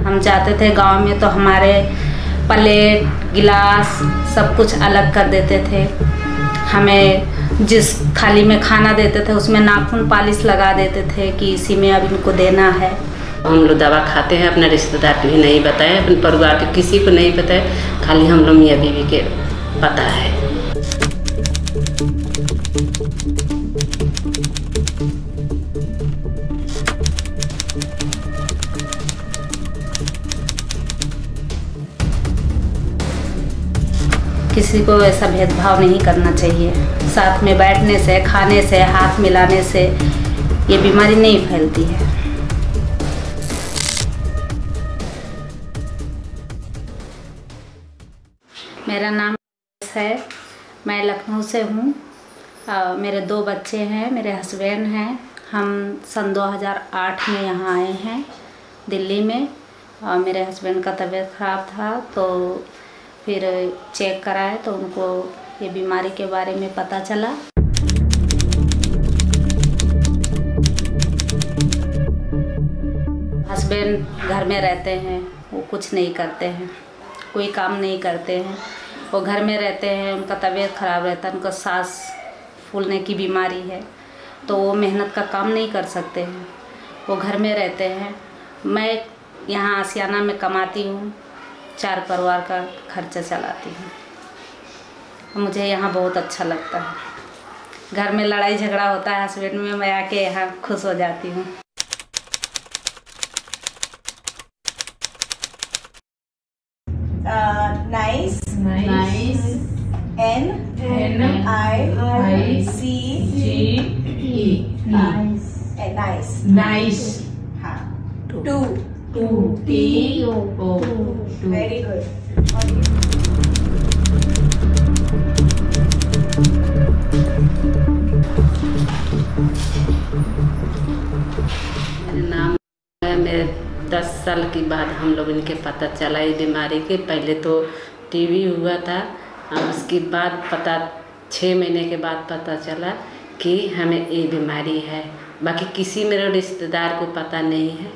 हम जाते थे गांव में तो हमारे प्लेट गिलास सब कुछ अलग कर देते थे। हमें जिस थाली में खाना देते थे उसमें नाखून पालिश लगा देते थे कि इसी में अब इनको देना है। हम लोग दवा खाते हैं, अपने रिश्तेदार को भी नहीं बताए, अपने परिवार के किसी को नहीं बताए, खाली हम लोग मियाँ बीवी के पता है। किसी को ऐसा भेदभाव नहीं करना चाहिए। साथ में बैठने से, खाने से, हाथ मिलाने से ये बीमारी नहीं फैलती है। मेरा नाम है, मैं लखनऊ से हूँ। मेरे 2 बच्चे हैं, मेरे हस्बैंड हैं। हम सन 2008 में यहाँ आए हैं दिल्ली में। मेरे हस्बैंड का तबीयत ख़राब था तो फिर चेक कराए तो उनको ये बीमारी के बारे में पता चला। हस्बैंड घर में रहते हैं, वो कुछ नहीं करते हैं, कोई काम नहीं करते हैं। वो घर में रहते हैं, उनका तबीयत ख़राब रहता है, उनका सांस फूलने की बीमारी है तो वो मेहनत का काम नहीं कर सकते हैं, वो घर में रहते हैं। मैं यहाँ आशियाना में कमाती हूँ, 4 परिवार का खर्चा चलाती हूँ। मुझे यहाँ बहुत अच्छा लगता है। घर में लड़ाई झगड़ा होता है हस्बैंड में, मैं आके यहाँ खुश हो जाती हूँ। Nice. N-I-C-E. Nice. हाँ. Two. T-O. Very good. नाम है। मेरे 10 साल के बाद हम लोग इनके पता चला ये बीमारी के। पहले तो टीवी हुआ था और उसके बाद 6 महीने के बाद पता चला कि हमें ये बीमारी है। बाकी किसी मेरे रिश्तेदार को पता नहीं है,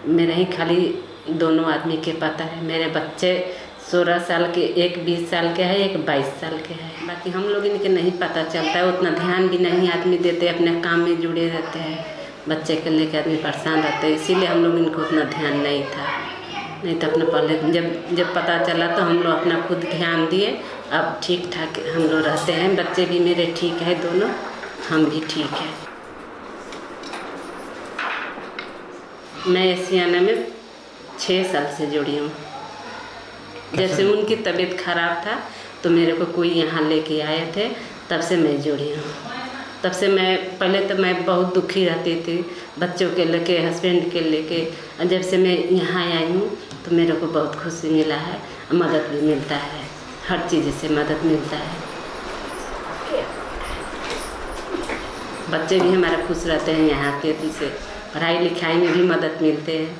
मेरे ही खाली दोनों आदमी के पता है। मेरे बच्चे 16 साल के, एक 20 साल के है, एक 22 साल के है। बाकी हम लोग इनके नहीं पता चलता है, उतना ध्यान भी नहीं आदमी देते, अपने काम में जुड़े रहते हैं। बच्चे के लेकर आदमी परेशान रहते हैं, इसीलिए हम लोग इनको उतना ध्यान नहीं था। नहीं तो अपना पहले जब पता चला तो हम लोग अपना खुद ध्यान दिए। अब ठीक ठाक हम लोग रहते हैं, बच्चे भी मेरे ठीक है दोनों, हम भी ठीक है। मैं आशियाना में 6 साल से जुड़ी हूँ। जैसे उनकी तबीयत खराब था तो मेरे को कोई यहाँ लेके आए थे, तब से मैं जुड़ी हूँ। तब से पहले तो मैं बहुत दुखी रहती थी, बच्चों के लेके, हस्बैंड के लेके। जब से मैं यहाँ आई हूँ तो मेरे को बहुत खुशी मिला है, मदद भी मिलता है, हर चीज़ से मदद मिलता है। बच्चे भी हमारे खुश रहते हैं यहाँ के, से पढ़ाई लिखाई में भी मदद मिलते हैं।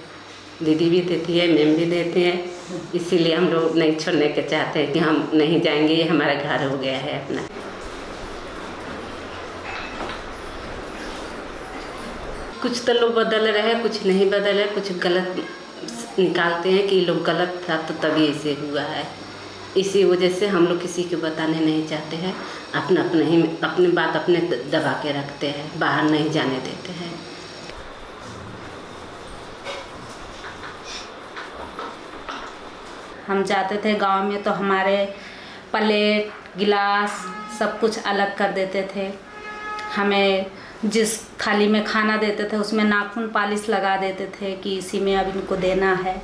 दीदी भी देती है, मैम भी देते हैं, इसीलिए हम लोग नहीं छोड़ने के चाहते हैं कि हम नहीं जाएंगे, ये हमारा घर हो गया है अपना। कुछ तो लोग बदल रहे हैं, कुछ नहीं बदल है, कुछ गलत निकालते हैं कि लोग गलत था तो तभी ऐसे हुआ है। इसी वजह से हम लोग किसी को बताने नहीं चाहते हैं, अपनी बात अपने दबा के रखते हैं, बाहर नहीं जाने देते हैं। हम जाते थे गांव में तो हमारे प्लेट गिलास सब कुछ अलग कर देते थे। हमें जिस थाली में खाना देते थे उसमें नाखून पालिश लगा देते थे कि इसी में अब इनको देना है।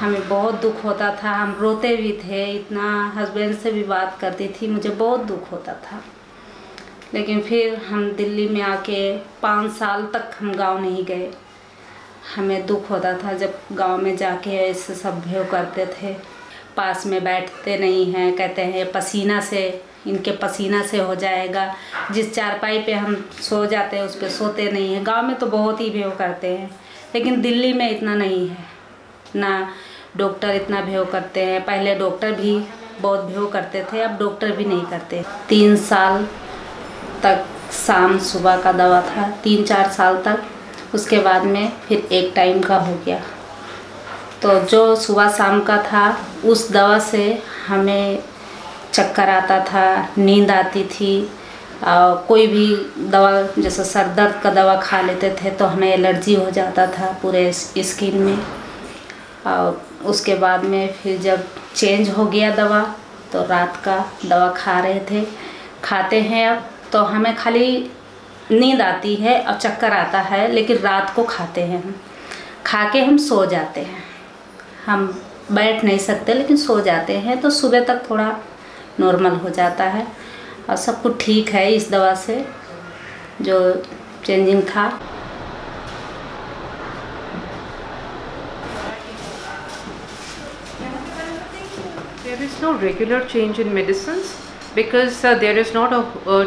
हमें बहुत दुख होता था, हम रोते भी थे इतना। हस्बैंड से भी बात करती थी, मुझे बहुत दुख होता था। लेकिन फिर हम दिल्ली में आके 5 साल तक हम गांव नहीं गए। हमें दुख होता था जब गांव में जाके ऐसे सब भेव करते थे। पास में बैठते नहीं हैं, कहते हैं पसीना से, इनके पसीना से हो जाएगा। जिस चारपाई पे हम सो जाते हैं उस पे सोते नहीं हैं। गांव में तो बहुत ही भेव करते हैं, लेकिन दिल्ली में इतना नहीं है ना। डॉक्टर इतना भेव करते हैं, पहले डॉक्टर भी बहुत भेव करते थे, अब डॉक्टर भी नहीं करते। 3 साल तक शाम सुबह का दवा था, 3-4 साल तक। उसके बाद में फिर एक टाइम का हो गया। तो जो सुबह शाम का था उस दवा से हमें चक्कर आता था, नींद आती थी। कोई भी दवा जैसे सर दर्द का दवा खा लेते थे तो हमें एलर्जी हो जाता था पूरे स्किन में। और उसके बाद में फिर जब चेंज हो गया दवा तो रात का दवा खाते हैं अब तो हमें खाली नींद आती है और चक्कर आता है, लेकिन रात को खाते हैं हम, खा के हम सो जाते हैं। हम बैठ नहीं सकते लेकिन सो जाते हैं, तो सुबह तक थोड़ा नॉर्मल हो जाता है और सब कुछ ठीक है इस दवा से जो चेंजिंग था। There is no regular change in medicines because there is not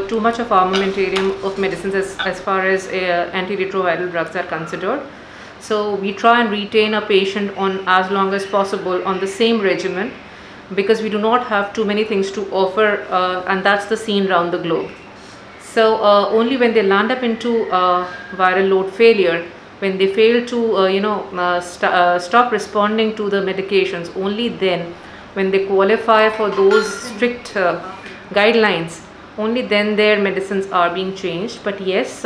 too much of armamentarium of medicines as far as antiretroviral drugs are considered. So we try and retain a patient on as long as possible on the same regimen because we do not have too many things to offer, and that's the scene around the globe. So only when they land up into viral load failure, when they fail to stop responding to the medications, only then when they qualify for those strict guidelines, only then their medicines are being changed. But yes,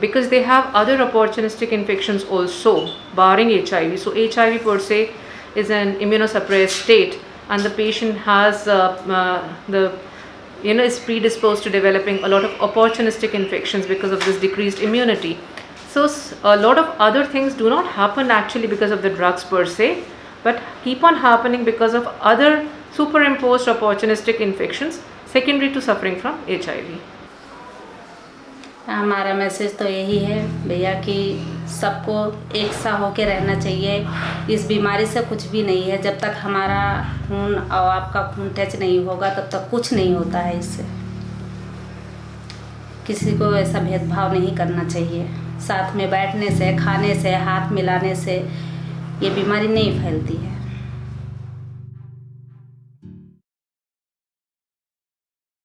because they have other opportunistic infections also barring HIV, so HIV per se is an immunosuppressed state and the patient has is predisposed to developing a lot of opportunistic infections because of this decreased immunity. So a lot of other things do not happen actually because of the drugs per se, but keep on happening because of other superimposed opportunistic infections secondary to suffering from HIV. हमारा message तो यही है भैया कि सबको एक सा होके रहना चाहिए। इस बीमारी से कुछ भी नहीं है, जब तक हमारा खून और आपका खून टच नहीं होगा तब तक कुछ नहीं होता है। इससे किसी को ऐसा भेदभाव नहीं करना चाहिए। साथ में बैठने से, खाने से, हाथ मिलाने से ये बीमारी नहीं फैलती है।